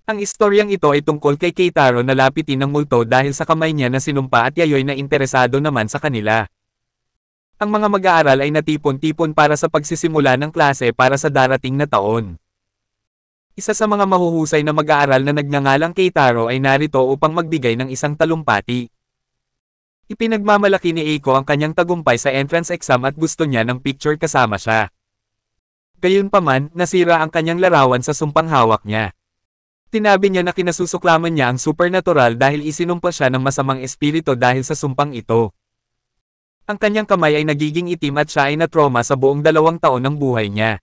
Ang istoryang ito ay tungkol kay Keitaro na lapitin ng multo dahil sa kamay niya na sinumpa at Yayoi na interesado naman sa kanila. Ang mga mag-aaral ay natipon-tipon para sa pagsisimula ng klase para sa darating na taon. Isa sa mga mahuhusay na mag-aaral na nagngangalang Keitaro ay narito upang magbigay ng isang talumpati. Ipinagmamalaki ni Eiko ang kanyang tagumpay sa entrance exam at gusto niya ng picture kasama siya. Gayunpaman, nasira ang kanyang larawan sa sumpang hawak niya. Tinabi niya na kinasusuklaman niya ang supernatural dahil isinumpa siya ng masamang espiritu dahil sa sumpang ito. Ang kanyang kamay ay nagiging itim at siya ay na-trauma sa buong 2 taon ng buhay niya.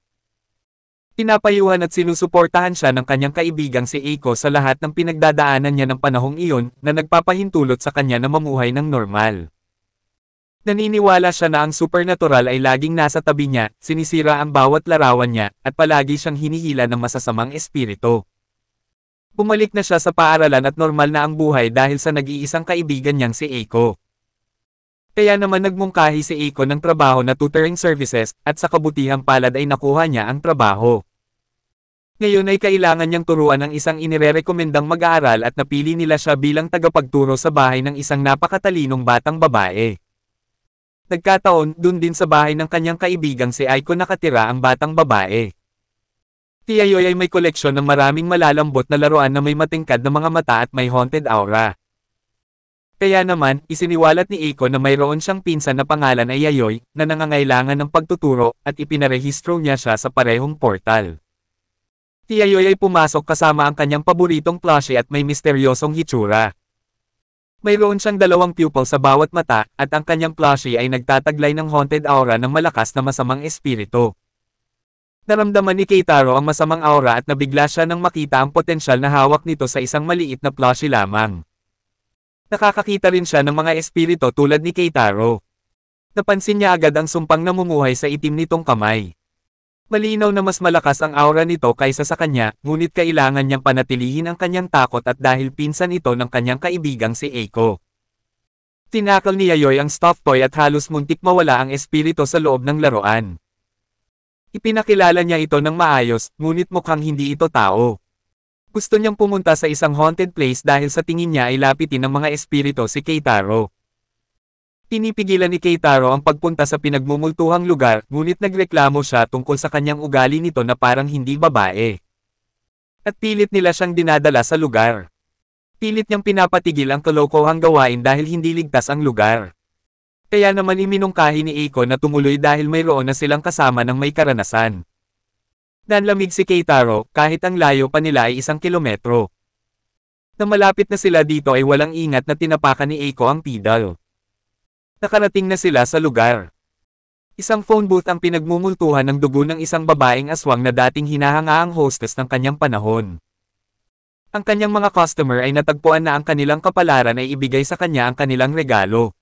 Pinapayuhan at sinusuportahan siya ng kanyang kaibigang si Eiko sa lahat ng pinagdadaanan niya ng panahong iyon na nagpapahintulot sa kanya na mamuhay ng normal. Naniniwala siya na ang supernatural ay laging nasa tabi niya, sinisira ang bawat larawan niya, at palagi siyang hinihila ng masasamang espiritu. Bumalik na siya sa paaralan at normal na ang buhay dahil sa nag-iisang kaibigan niyang si Eiko. Kaya naman nagmungkahi si Eiko ng trabaho na tutoring services, at sa kabutihang palad ay nakuha niya ang trabaho. Ngayon ay kailangan niyang turuan ng isang inirerekomendang mag-aaral at napili nila siya bilang tagapagturo sa bahay ng isang napakatalinong batang babae. Nagkataon, dun din sa bahay ng kanyang kaibigang si Eiko nakatira ang batang babae. Si Yayoi ay may koleksyon ng maraming malalambot na laruan na may matingkad na mga mata at may haunted aura. Kaya naman, isiniwalat ni Eiko na mayroon siyang pinsan na pangalan ay Yayoi, na nangangailangan ng pagtuturo, at ipinarehistro niya siya sa parehong portal. Si Yayoi ay pumasok kasama ang kanyang paboritong plushie at may misteryosong hitsura. Mayroon siyang 2 pupil sa bawat mata, at ang kanyang plushie ay nagtataglay ng haunted aura ng malakas na masamang espiritu. Naramdaman ni Keitaro ang masamang aura at nabigla siya nang makita ang potensyal na hawak nito sa isang maliit na plushie lamang. Nakakakita rin siya ng mga espiritu tulad ni Keitaro. Napansin niya agad ang sumpang namumuhay sa itim nitong kamay. Malinaw na mas malakas ang aura nito kaysa sa kanya, ngunit kailangan niyang panatilihin ang kanyang takot at dahil pinsan ito ng kanyang kaibigang si Eiko. Tinakal ni Yayoi ang stuffed toy at halos muntik mawala ang espiritu sa loob ng laruan. Ipinakilala niya ito ng maayos, ngunit mukhang hindi ito tao. Gusto niyang pumunta sa isang haunted place dahil sa tingin niya ay lapitin ng mga espiritu si Keitaro. Pinipigilan ni Keitaro ang pagpunta sa pinagmumultuhang lugar, ngunit nagreklamo siya tungkol sa kanyang ugali nito na parang hindi babae. At pilit nila siyang dinadala sa lugar. Pilit niyang pinapatigil ang kalokohang gawain dahil hindi ligtas ang lugar. Kaya naman iminungkahi ni Eiko na tumuloy dahil mayroon na silang kasama ng may karanasan. Nanlamig si Keitaro, kahit ang layo pa nila ay 1 kilometro. Na malapit na sila dito ay walang ingat na tinapakan ni Eiko ang pedal. Nakarating na sila sa lugar. Isang phone booth ang pinagmumultuhan ng dugo ng isang babaeng aswang na dating hinahangaang hostess ng kanyang panahon. Ang kanyang mga customer ay natagpuan na ang kanilang kapalaran ay ibigay sa kanya ang kanilang regalo.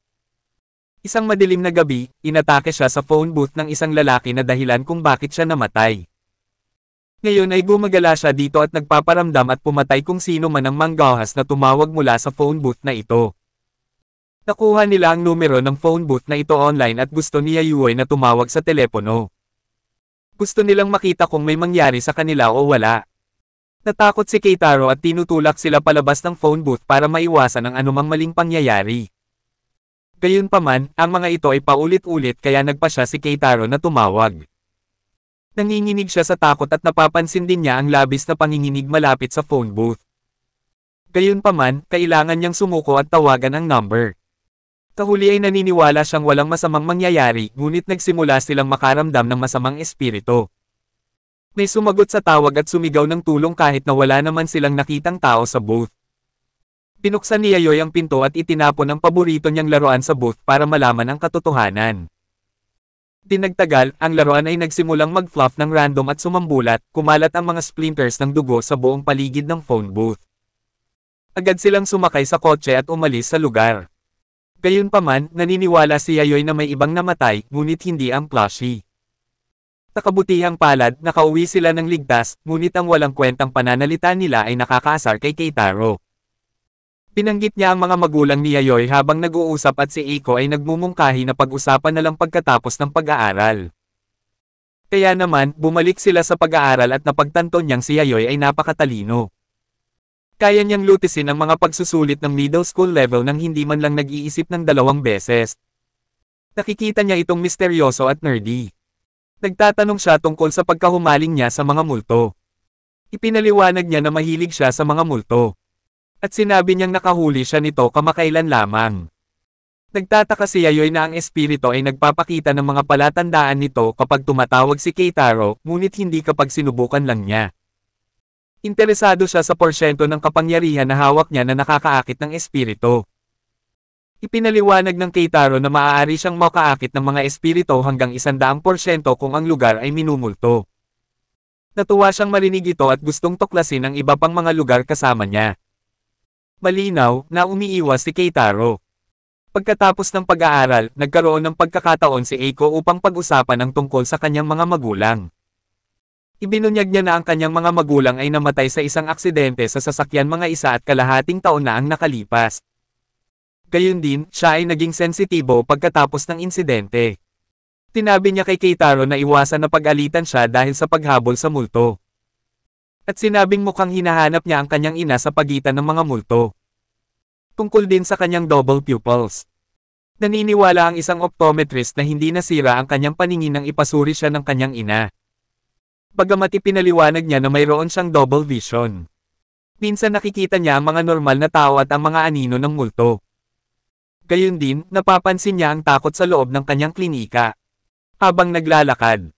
Isang madilim na gabi, inatake siya sa phone booth ng isang lalaki na dahilan kung bakit siya namatay. Ngayon ay gumagala siya dito at nagpaparamdam at pumatay kung sino man ang manggahas na tumawag mula sa phone booth na ito. Nakuha nila ang numero ng phone booth na ito online at gusto ni Yayoi na tumawag sa telepono. Gusto nilang makita kung may mangyari sa kanila o wala. Natakot si Keitaro at tinutulak sila palabas ng phone booth para maiwasan ang anumang maling pangyayari. Gayunpaman, ang mga ito ay paulit-ulit kaya nagpasya si Keitaro na tumawag. Nanginginig siya sa takot at napapansin din niya ang labis na panginginig malapit sa phone booth. Gayunpaman, kailangan niyang sumuko at tawagan ang number. Kahuli ay naniniwala siyang walang masamang mangyayari, ngunit nagsimula silang makaramdam ng masamang espiritu. May sumagot sa tawag at sumigaw ng tulong kahit na wala naman silang nakitang tao sa booth. Pinuksan ni Yayoi ang pinto at itinapon ang paborito niyang laruan sa booth para malaman ang katotohanan. Dinagtagal, ang laruan ay nagsimulang mag-fluff ng random at sumambulat, kumalat ang mga splinters ng dugo sa buong paligid ng phone booth. Agad silang sumakay sa kotse at umalis sa lugar. Gayunpaman, naniniwala si Yayoi na may ibang namatay, ngunit hindi ang plushie. Sa kabutihang palad, nakauwi sila ng ligtas, ngunit ang walang kwentang pananalita nila ay nakakaasar kay Keitaro. Binanggit niya ang mga magulang ni Yayoi habang nag-uusap at si Eiko ay nagmumungkahi na pag-usapan na lang pagkatapos ng pag-aaral. Kaya naman, bumalik sila sa pag-aaral at napagtanto niyang si Yayoi ay napakatalino. Kaya niyang lutisin ang mga pagsusulit ng middle school level nang hindi man lang nag-iisip ng 2 beses. Nakikita niya itong misteryoso at nerdy. Nagtatanong siya tungkol sa pagkahumaling niya sa mga multo. Ipinaliwanag niya na mahilig siya sa mga multo. At sinabi niyang nakahuli siya nito kamakailan lamang. Nagtataka si Yayoy na ang espiritu ay nagpapakita ng mga palatandaan nito kapag tumatawag si Keitaro, ngunit hindi kapag sinubukan lang niya. Interesado siya sa porsyento ng kapangyarihan na hawak niya na nakakaakit ng espiritu. Ipinaliwanag ng Keitaro na maaari siyang makaakit ng mga espiritu hanggang 100% kung ang lugar ay minumulto. Natuwa siyang marinig ito at gustong tuklasin ang iba pang mga lugar kasama niya. Malinaw na umiiwas si Keitaro. Pagkatapos ng pag-aaral, nagkaroon ng pagkakataon si Eiko upang pag-usapan ang tungkol sa kanyang mga magulang. Ibinunyag niya na ang kanyang mga magulang ay namatay sa isang aksidente sa sasakyan mga 1.5 taon na ang nakalipas. Gayun din, siya ay naging sensitibo pagkatapos ng insidente. Tinabi niya kay Keitaro na iwasan na pag-alitan siya dahil sa paghabol sa multo. At sinabing mukhang hinahanap niya ang kanyang ina sa pagitan ng mga multo. Tungkol din sa kanyang double pupils. Naniniwala ang isang optometrist na hindi nasira ang kanyang paningin nang ipasuri siya ng kanyang ina. Bagamat ipinaliwanag niya na mayroon siyang double vision. Minsan nakikita niya ang mga normal na tao at ang mga anino ng multo. Gayun din, napapansin niya ang takot sa loob ng kanyang klinika. Habang naglalakad,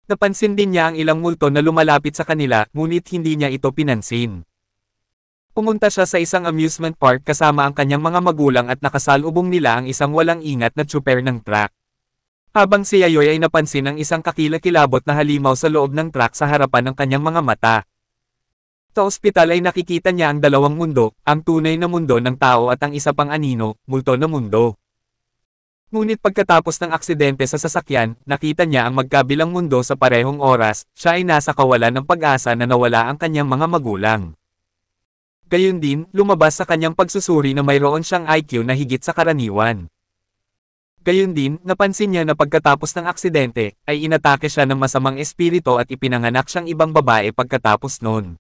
napansin din niya ang ilang multo na lumalapit sa kanila, ngunit hindi niya ito pinansin. Pumunta siya sa isang amusement park kasama ang kanyang mga magulang at nakasalubong nila ang isang walang ingat na tsuper ng truck. Habang si Yayoy ay napansin ang isang kakilakilabot na halimaw sa loob ng truck sa harapan ng kanyang mga mata. Sa ospital ay nakikita niya ang dalawang mundo, ang tunay na mundo ng tao at ang isa pang anino, multo na mundo. Ngunit pagkatapos ng aksidente sa sasakyan, nakita niya ang magkabilang mundo sa parehong oras, siya ay nasa kawalan ng pag-asa na nawala ang kanyang mga magulang. Gayun din, lumabas sa kanyang pagsusuri na mayroon siyang IQ na higit sa karaniwan. Gayun din, napansin niya na pagkatapos ng aksidente, ay inatake siya ng masamang espiritu at ipinanganak siyang ibang babae pagkatapos noon.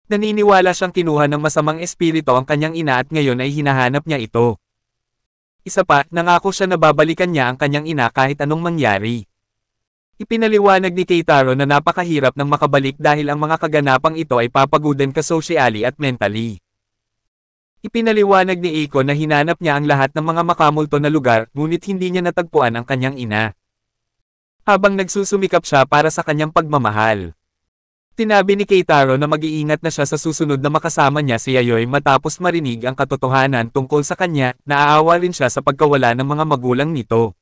Naniniwala siyang kinuha ng masamang espiritu ang kanyang ina at ngayon ay hinahanap niya ito. Isa pa, nangako siya na babalikan niya ang kanyang ina kahit anong mangyari. Ipinaliwanag ni Keitaro na napakahirap ng makabalik dahil ang mga kaganapang ito ay papagudan ka socially at mentally. Ipinaliwanag ni Eiko na hinanap niya ang lahat ng mga makamulto na lugar, ngunit hindi niya natagpuan ang kanyang ina. Habang nagsusumikap siya para sa kanyang pagmamahal. Tinabi ni Keitaro na mag-iingat na siya sa susunod na makasama niya si Yayoy matapos marinig ang katotohanan tungkol sa kanya, naaawa rin siya sa pagkawala ng mga magulang nito.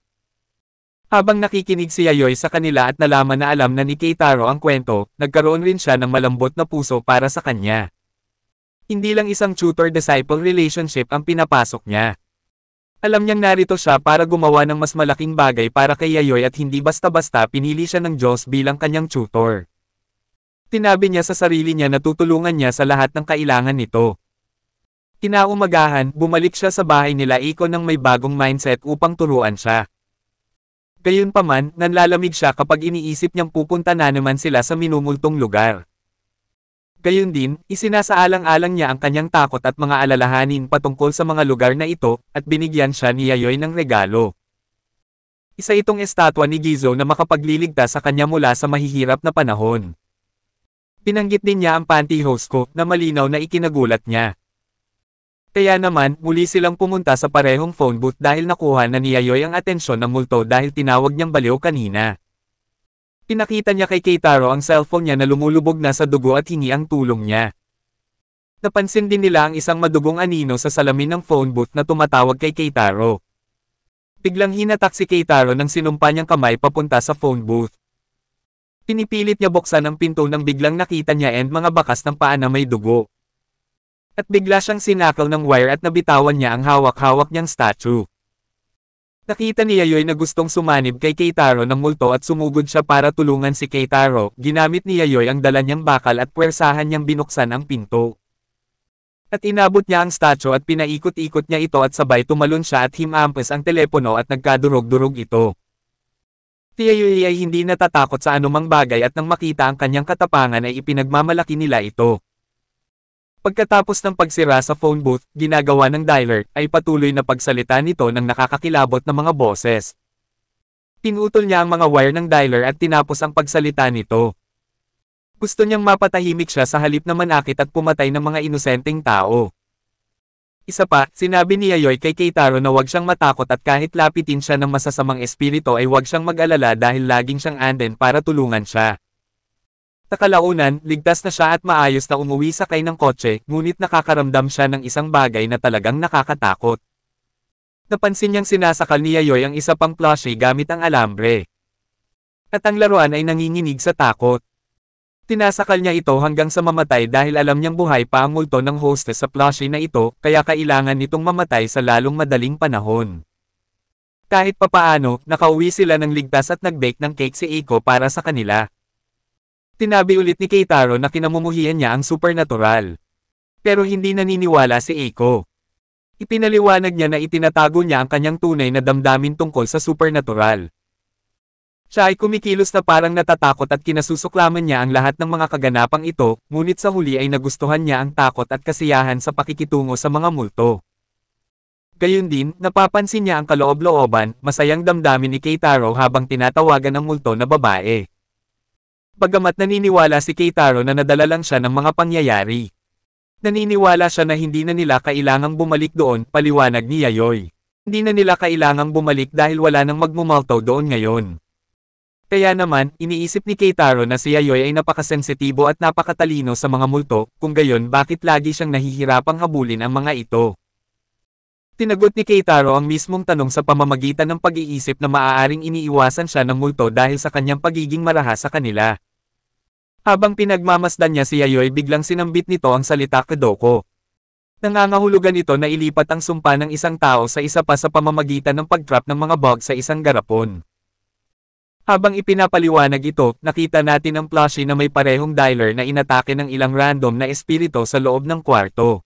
Habang nakikinig si Yayoy sa kanila at nalaman na alam na ni Keitaro ang kwento, nagkaroon rin siya ng malambot na puso para sa kanya. Hindi lang isang tutor-disciple relationship ang pinapasok niya. Alam niyang narito siya para gumawa ng mas malaking bagay para kay Yayoy at hindi basta-basta pinili siya ng Diyos bilang kanyang tutor. Tinabi niya sa sarili niya na tutulungan niya sa lahat ng kailangan nito. Kinaumagahan, bumalik siya sa bahay nila Eiko ng may bagong mindset upang turuan siya. Gayunpaman, nanlalamig siya kapag iniisip niyang pupunta na naman sila sa minumultong lugar. Gayun din, isinasaalang-alang niya ang kanyang takot at mga alalahanin patungkol sa mga lugar na ito, at binigyan siya ni Yayoy ng regalo. Isa itong estatwa ni Gizo na makapagliligtas sa kanya mula sa mahihirap na panahon. Pinanggit din niya ang pantyhose ko, na malinaw na ikinagulat niya. Kaya naman, muli silang pumunta sa parehong phone booth dahil nakuha na ni Yayoy ang atensyon ng multo dahil tinawag niyang baliw kanina. Pinakita niya kay Keitaro ang cellphone niya na lumulubog na sa dugo at hingi ang tulong niya. Napansin din nila ang isang madugong anino sa salamin ng phone booth na tumatawag kay Keitaro. Biglang hinatak si Keitaro nang sinumpa niyang kamay papunta sa phone booth. Pinipilit niya buksan ang pinto nang biglang nakita niya and mga bakas ng paa na may dugo. At bigla siyang sinakal ng wire at nabitawan niya ang hawak-hawak niyang statue. Nakita ni Yayoy na gustong sumanib kay Keitaro ng multo at sumugod siya para tulungan si Keitaro. Ginamit ni Yayoy ang dala niyang bakal at puwersahan niyang binuksan ang pinto. At inabot niya ang statue at pinaikot-ikot niya ito at sabay tumalon siya at himampes ang telepono at nagkadurog-durog ito. Si Yayoy ay hindi natatakot sa anumang bagay at nang makita ang kanyang katapangan ay ipinagmamalaki nila ito. Pagkatapos ng pagsira sa phone booth, ginagawa ng dialer, ay patuloy na pagsalita nito ng nakakakilabot na mga boses. Pinutol niya ang mga wire ng dialer at tinapos ang pagsalita nito. Gusto niyang mapatahimik siya sa halip na manakit at pumatay ng mga inosenteng tao. Isa pa, sinabi ni Yayoy kay Keitaro na huwag siyang matakot at kahit lapitin siya ng masasamang espiritu ay huwag siyang mag-alala dahil laging siyang anden para tulungan siya. Sa kalaunan, ligtas na siya at maayos na umuwi sakay ng kotse, ngunit nakakaramdam siya ng isang bagay na talagang nakakatakot. Napansin niyang sinasakal ni Yayoy ang isa pang plushie gamit ang alambre. At ang laruan ay nanginginig sa takot. Tinasakal niya ito hanggang sa mamatay dahil alam niyang buhay pa ang multo ng hostess sa plushie na ito, kaya kailangan nitong mamatay sa lalong madaling panahon. Kahit papaano, nakauwi sila ng ligtas at nag-bake ng cake si Eiko para sa kanila. Tinabi ulit ni Keitaro na kinamumuhian niya ang supernatural. Pero hindi naniniwala si Eiko. Ipinaliwanag niya na itinatago niya ang kanyang tunay na damdamin tungkol sa supernatural. Siya ay kumikilos na parang natatakot at kinasusuklaman niya ang lahat ng mga kaganapang ito, ngunit sa huli ay nagustuhan niya ang takot at kasiyahan sa pakikitungo sa mga multo. Gayun din, napapansin niya ang kaloob-looban, masayang damdamin ni Keitaro habang tinatawagan ang multo na babae. Bagamat naniniwala si Keitaro na nadala lang siya ng mga pangyayari. Naniniwala siya na hindi na nila kailangang bumalik doon, paliwanag ni Yayoy. Hindi na nila kailangang bumalik dahil wala nang magmumulto doon ngayon. Kaya naman, iniisip ni Keitaro na si Yayoy ay napakasensitibo at napakatalino sa mga multo, kung gayon bakit lagi siyang nahihirapang habulin ang mga ito. Tinagot ni Keitaro ang mismong tanong sa pamamagitan ng pag-iisip na maaaring iniiwasan siya ng multo dahil sa kanyang pagiging marahas sa kanila. Habang pinagmamasdan niya si Yayoy biglang sinambit nito ang salita Kodoko. Nangangahulugan ito na ilipat ang sumpa ng isang tao sa isa pa sa pamamagitan ng pag-trap ng mga bug sa isang garapon. Habang ipinapaliwanag ito, nakita natin ang plushie na may parehong dialer na inatake ng ilang random na espiritu sa loob ng kwarto.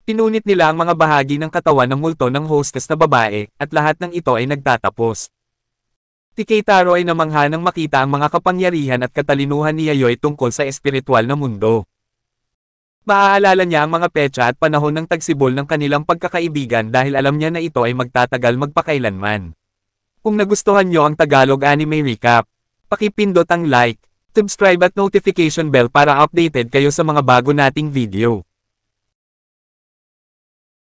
Pinunit nila ang mga bahagi ng katawan ng multo ng hostess na babae, at lahat ng ito ay nagtatapos. Si Keitaro ay namangha nang makita ang mga kapangyarihan at katalinuhan ni Yayoy tungkol sa espiritual na mundo. Maaalala niya ang mga petsa at panahon ng tagsibol ng kanilang pagkakaibigan dahil alam niya na ito ay magtatagal magpakailanman. Kung nagustuhan niyo ang Tagalog Anime Recap, pakipindot ang like, subscribe at notification bell para updated kayo sa mga bago nating video.